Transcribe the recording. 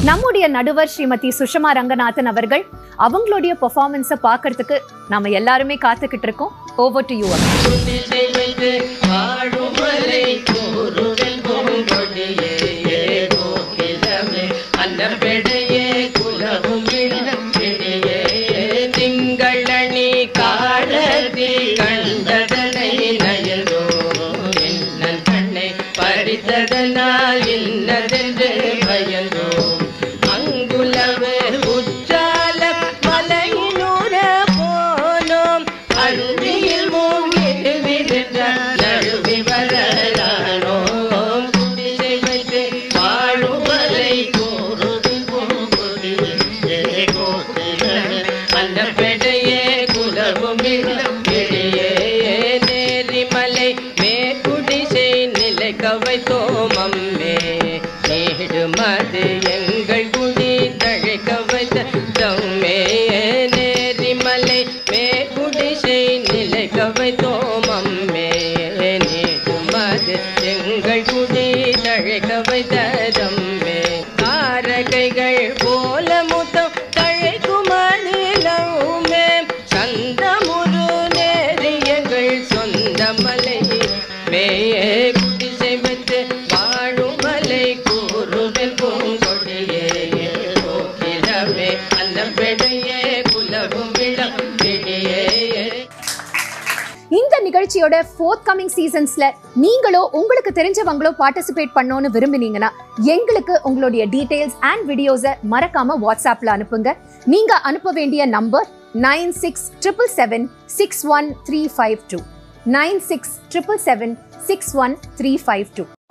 நம்முடைய நடுவர் ஸ்ரீமதி சுஷமா ரங்கநாதன் அவர்கள் அவங்களுடைய பெர்ஃபார்மன்ஸை பார்க்கிறதுக்கு நாம எல்லாருமே காத்துக்கிட்டு இருக்கோம். Over to you. திங்களணி காலதி கண்டதனை நயலோ என்ன கண்ணை பறித்ததனால் இன்னதென்று பயந்தோ அங்குலவு உச்சால மலையினூர போனோம் அருவியில் மூங்கிட்டு விழுந்த நழுவி வரலானோம் குடிசை வைத்து வாழுவதை கூறுதி பூங்குடியே அந்த பெடையே குலவும் வெளியே நேரிமலை மேற்குடிசை நிலைக்க வைத்தோம் அம்மே நீடுமது எங்கள் குடி தழைக்க வைத்த தம்மே நேரிமலை மேற்குடிசை நிலைக்க வைத்தோம் அம்மே நீடுமது எங்கள் குடி தழைக்க வைத்த தம்மே காரகைகள் போல முத்தம் தழைக்குமணிலவுமே சந்தமுரு நேரியங்கள் சொந்த மலை மேயே குடிசை வைத்து வாழும் மலை கூறுவில் பூங்கொடியே கோகிலமே அந்த பெடையே குலவும் விளம் விடியே. இந்த நிகழ்ச்சியோட ஃபோர்த் கமிங் சீசன்ஸ்ல நீங்களோ உங்களுக்கு தெரிஞ்சவங்களோ பார்ட்டிசிபேட் பண்ணணும்னு விரும்பினீங்கன்னா எங்களுக்கு உங்களுடைய டீடைல்ஸ் அண்ட் வீடியோஸை மறக்காம வாட்ஸ்அப்ல அனுப்புங்க. நீங்க அனுப்ப வேண்டிய நம்பர் 9677761352 9677761352.